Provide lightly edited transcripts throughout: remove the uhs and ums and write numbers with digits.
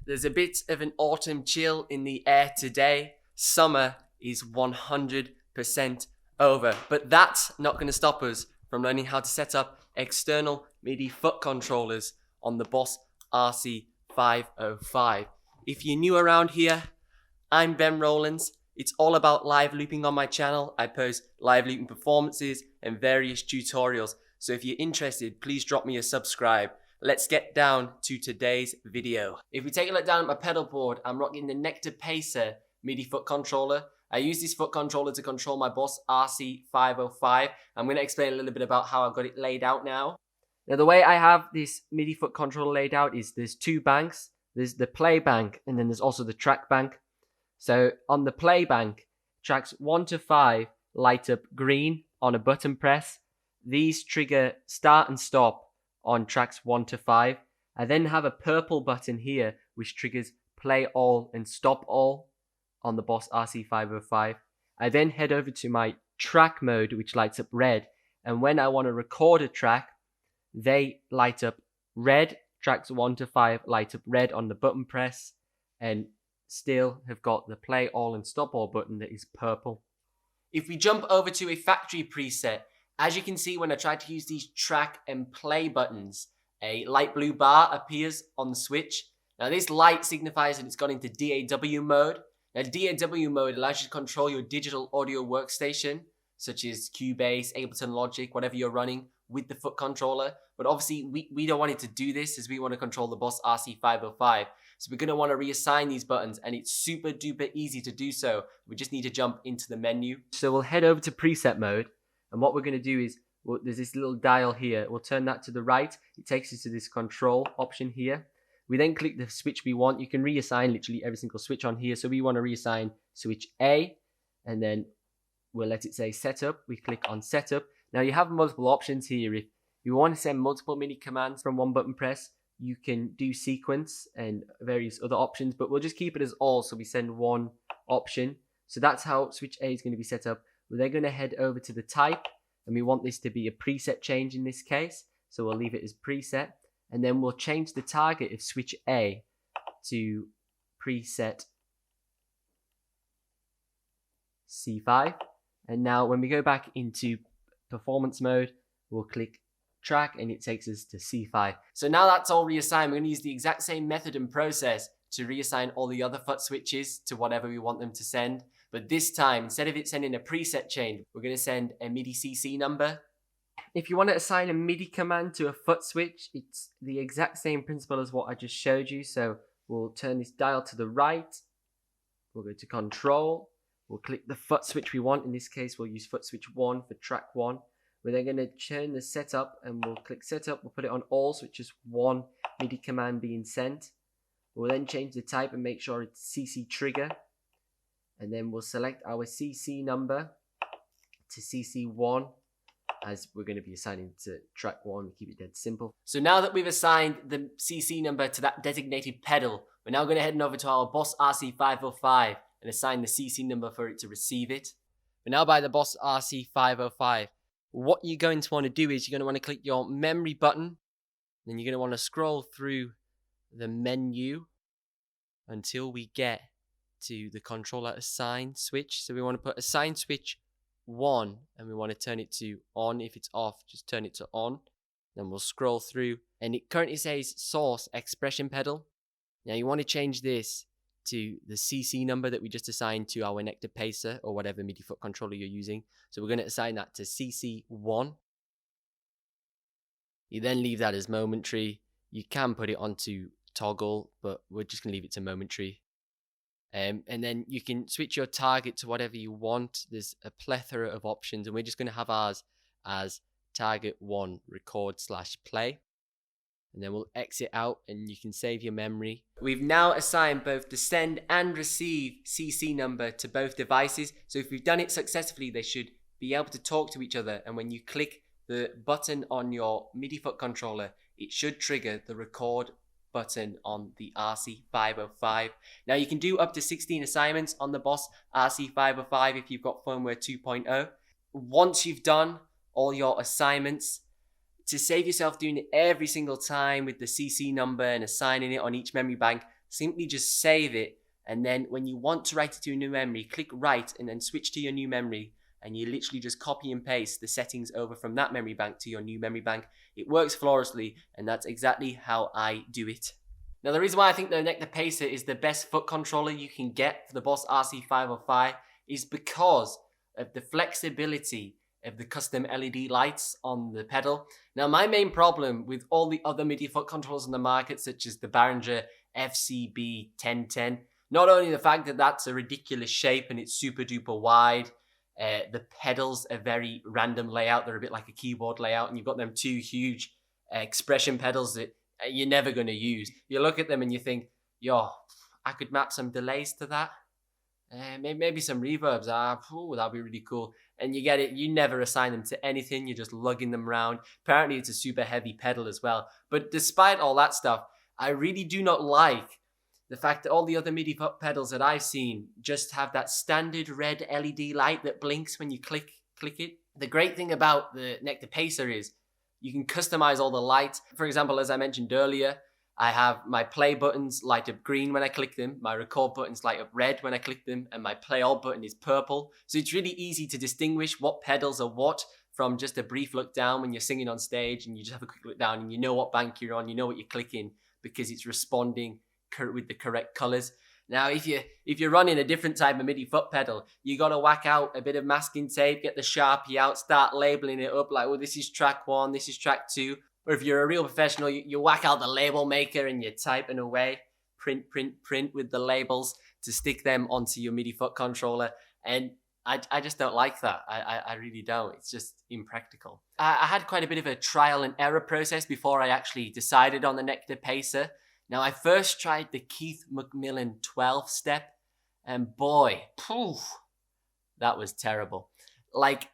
There's a bit of an autumn chill in the air today. Summer is 100% over, but that's not going to stop us from learning how to set up external MIDI foot controllers on the Boss RC-505. If you're new around here, I'm Ben Rowlands. It's all about live looping on my channel. I post live looping performances and various tutorials. So if you're interested, please drop me a subscribe. Let's get down to today's video. If we take a look down at my pedal board, I'm rocking the Nektar Pacer MIDI foot controller. I use this foot controller to control my Boss RC-505. I'm going to explain a little bit about how I've got it laid out now. Now the way I have this MIDI foot controller laid out is there's two banks. There's the play bank and then there's also the track bank. So on the play bank, tracks 1 to 5 light up green on a button press. These trigger start and stop on tracks 1 to 5. I then have a purple button here which triggers play all and stop all on the Boss RC-505. I then head over to my track mode which lights up red, and when I want to record a track, they light up red. Tracks 1 to 5 light up red on the button press and still have got the play all and stop all button that is purple. If we jump over to a factory preset, as you can see when I try to use these track and play buttons, a light blue bar appears on the switch. Now this light signifies that it's gone into DAW mode. Now DAW mode allows you to control your digital audio workstation, such as Cubase, Ableton Logic, whatever you're running with the foot controller. But obviously we don't want it to do this, as we want to control the Boss RC-505. So we're going to want to reassign these buttons, and it's super duper easy to do so. We just need to jump into the menu. So we'll head over to preset mode. And what we're going to do is, there's this little dial here. We'll turn that to the right. It takes us to this control option here. We then click the switch we want. You can reassign literally every single switch on here. So we want to reassign switch A, and then we'll let it say setup. We click on setup. Now you have multiple options here. If you want to send multiple MIDI commands from one button press, you can do sequence and various other options, but we'll just keep it as all, so we send one option. So that's how switch A is going to be set up. We're then going to head over to the type, and we want this to be a preset change in this case, so we'll leave it as preset, and then we'll change the target of switch A to preset C5. And now when we go back into performance mode, we'll click track and it takes us to C5. So now that's all reassigned. We're going to use the exact same method and process to reassign all the other foot switches to whatever we want them to send. But this time, instead of it sending a preset change, we're going to send a MIDI CC number. If you want to assign a MIDI command to a foot switch, it's the exact same principle as what I just showed you. So we'll turn this dial to the right. We'll go to control. We'll click the foot switch we want. In this case, we'll use foot switch 1 for track 1. We're then going to turn the setup and we'll click setup. We'll put it on all, so it's just one MIDI command being sent. We'll then change the type and make sure it's CC trigger. And then we'll select our CC number to CC1, as we're going to be assigning to track 1. We keep it dead simple. So now that we've assigned the CC number to that designated pedal, we're now going to head over to our Boss RC-505 and assign the CC number for it to receive it. We're now by the Boss RC-505. What you're going to want to do is you're going to want to click your memory button. Then you're going to want to scroll through the menu until we get to the controller assign switch. So we want to put assign switch 1 and we want to turn it to on. If it's off, just turn it to on. Then we'll scroll through and it currently says source expression pedal. Now you want to change this to the CC number that we just assigned to our Nektar Pacer or whatever MIDI foot controller you're using. So we're going to assign that to CC1. You then leave that as momentary. You can put it onto toggle, but we're just going to leave it to momentary. And then you can switch your target to whatever you want. There's a plethora of options, and we're just going to have ours as target 1 record/play. And then we'll exit out and you can save your memory. We've now assigned both the send and receive CC number to both devices. So if we've done it successfully, they should be able to talk to each other. And when you click the button on your MIDI foot controller, it should trigger the record button on the RC-505. Now you can do up to 16 assignments on the Boss RC-505 if you've got firmware 2.0. Once you've done all your assignments, to save yourself doing it every single time with the CC number and assigning it on each memory bank, simply just save it. And then when you want to write it to a new memory, click write and then switch to your new memory. And you literally just copy and paste the settings over from that memory bank to your new memory bank. It works flawlessly, and that's exactly how I do it. Now, the reason why I think the Nektar Pacer is the best foot controller you can get for the Boss RC-505 is because of the flexibility of the custom LED lights on the pedal. Now, my main problem with all the other MIDI foot controllers on the market, such as the Behringer FCB 1010, not only the fact that that's a ridiculous shape and it's super duper wide, the pedals are very random layout. They're a bit like a keyboard layout, and you've got them two huge expression pedals that you're never going to use. You look at them and you think, yo, I could map some delays to that. Maybe some reverbs. That'd be really cool. And you get it. You never assign them to anything. You're just lugging them around. Apparently, it's a super heavy pedal as well. But despite all that stuff, I really do not like the fact that all the other MIDI pedals that I've seen just have that standard red LED light that blinks when you click it. The great thing about the Nektar Pacer is you can customize all the lights. For example, as I mentioned earlier, I have my play buttons light up green when I click them, my record buttons light up red when I click them, and my play all button is purple. So it's really easy to distinguish what pedals are what from just a brief look down when you're singing on stage and you just have a quick look down and you know what bank you're on, you know what you're clicking because it's responding with the correct colors. Now, if you're running a different type of MIDI foot pedal, you got to whack out a bit of masking tape, get the Sharpie out, start labeling it up like, well, this is track 1, this is track 2. Or if you're a real professional, you whack out the label maker and you're typing away, print with the labels to stick them onto your MIDI foot controller. And I just don't like that. I really don't. It's just impractical. I had quite a bit of a trial and error process before I actually decided on the Nektar Pacer. Now, I first tried the Keith McMillan 12-step, and boy, that was terrible. Like,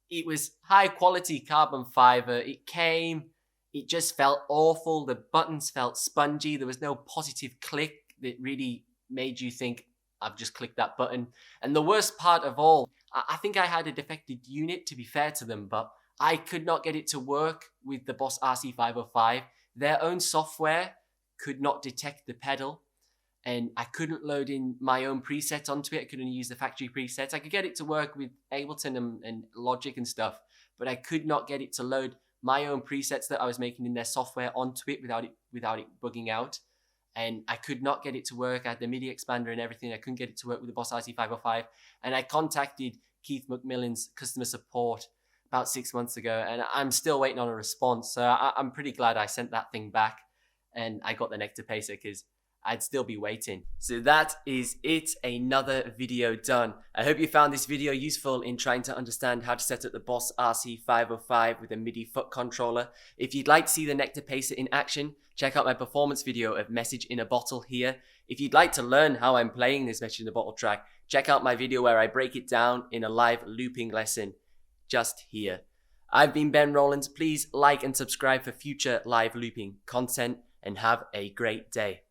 it was high-quality carbon fiber. It just felt awful. The buttons felt spongy. There was no positive click that really made you think, I've just clicked that button. And the worst part of all, I think I had a defective unit, to be fair to them, but I could not get it to work with the Boss RC-505. Their own software could not detect the pedal, and I couldn't load in my own presets onto it. I could only use the factory presets. I could get it to work with Ableton and Logic and stuff, but I could not get it to load my own presets that I was making in their software onto it without it bugging out. And I could not get it to work. I had the MIDI expander and everything. I couldn't get it to work with the Boss RC-505. And I contacted Keith McMillan's customer support about 6 months ago, and I'm still waiting on a response. So I'm pretty glad I sent that thing back and I got the Nektar Pacer, because I'd still be waiting. So that is it, another video done. I hope you found this video useful in trying to understand how to set up the Boss RC-505 with a MIDI foot controller. If you'd like to see the Nektar Pacer in action, check out my performance video of Message in a Bottle here. If you'd like to learn how I'm playing this Message in a Bottle track, check out my video where I break it down in a live looping lesson just here. I've been Ben Rowlands. Please like and subscribe for future live looping content, and have a great day.